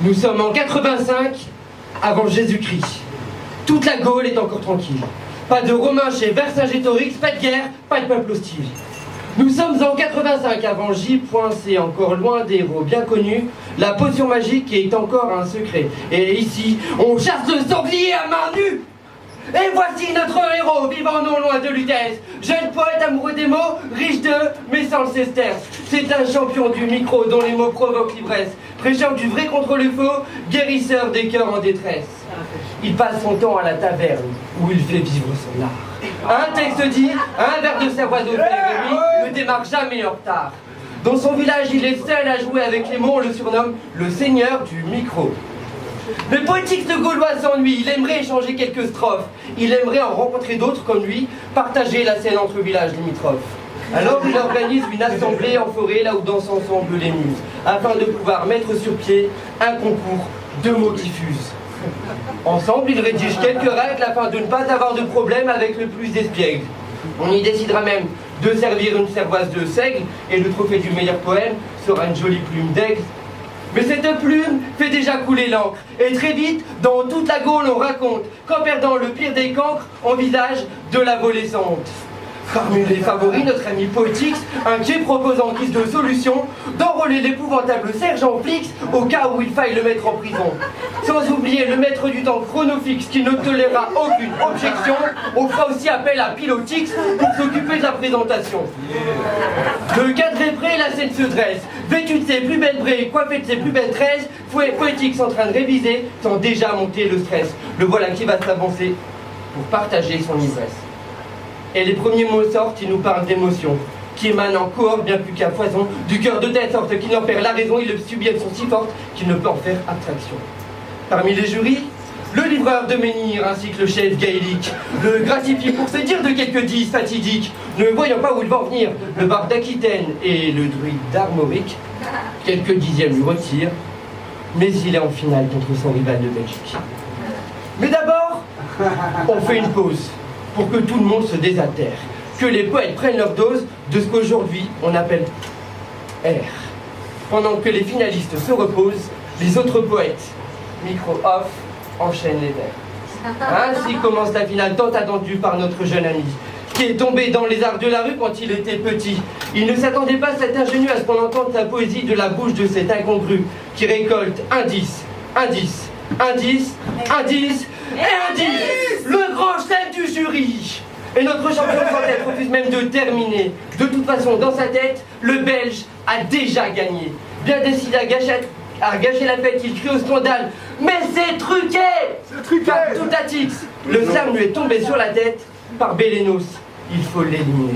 Nous sommes en 85 avant Jésus-Christ. Toute la Gaule est encore tranquille. Pas de Romains chez Vercingétorix, pas de guerre, pas de peuple hostile. Nous sommes en 85 avant J.C, encore loin des héros bien connus. La potion magique est encore un secret. Et ici, on chasse le sanglier à main nue. Et voici notre héros, vivant non loin de Lutèce. Jeune poète amoureux des mots, riche d'eux, mais sans le sesterce. C'est un champion du micro dont les mots provoquent l'ivresse. Prêcheur du vrai contre le faux, guérisseur des cœurs en détresse. Il passe son temps à la taverne, où il fait vivre son art. Un texte dit, un verre de cervoiseau fait lui ne démarre jamais en retard. Dans son village, il est seul à jouer avec les mots, on le surnomme le seigneur du micro. Le poétique de Gaulois s'ennuie, il aimerait échanger quelques strophes. Il aimerait en rencontrer d'autres comme lui, partager la scène entre villages limitrophes. Alors il organise une assemblée en forêt, là où dansent ensemble les muses, afin de pouvoir mettre sur pied un concours de mots qui fusent. Ensemble, ils rédigent quelques règles afin de ne pas avoir de problème avec le plus espiègle. On y décidera même de servir une cervoise de seigle, et le trophée du meilleur poème sera une jolie plume d'aigle. Mais cette plume fait déjà couler l'encre, et très vite, dans toute la Gaule, on raconte qu'en perdant le pire des cancres, envisage de la voler sans honte. Parmi les favoris, notre ami Poétix, inquiet, propose en guise de solution d'enrôler l'épouvantable sergent Flix au cas où il faille le mettre en prison. Sans oublier le maître du temps Chronofixe qui ne tolérera aucune objection, on fera aussi appel à Pilotix pour s'occuper de la présentation. Le cadre est prêt, la scène se dresse. Vêtu de ses plus belles braies, coiffé de ses plus belles tresses, Poétix en train de réviser, sans déjà monter le stress. Le voilà qui va s'avancer pour partager son ivresse. Et les premiers mots sortent, ils nous parlent d'émotions, qui émanent en cohorte bien plus qu'à foison, du cœur de telle sorte qu'il en perd la raison, ils le subissent sont si fortes qu'il ne peut en faire abstraction. Parmi les jurys, le livreur de menhir ainsi que le chef gaélique, le gratifie pour se dire de quelques dix fatidiques, ne voyant pas où il va en venir, le barde d'Aquitaine et le druide d'Armorique, quelques dixièmes lui retirent, mais il est en finale contre son rival de Belgique. Mais d'abord, on fait une pause, pour que tout le monde se désaltère, que les poètes prennent leur dose de ce qu'aujourd'hui on appelle air. Pendant que les finalistes se reposent, les autres poètes, micro-off, enchaînent les vers. Ainsi commence la finale tant attendue par notre jeune ami, qui est tombé dans les arts de la rue quand il était petit. Il ne s'attendait pas, cet ingénu, à ce qu'on entende sa poésie de la bouche de cet incongru, qui récolte indice, indice, indice, indice et indice, le grand chelem du jury. Et notre champion sans tête refuse même de terminer. De toute façon, dans sa tête, le Belge a déjà gagné. Bien décidé à gâcher la fête, il crie au scandale. Mais c'est truqué! Par tout Atix, le slam lui est tombé sur la tête. Par Bélénos, il faut l'éliminer.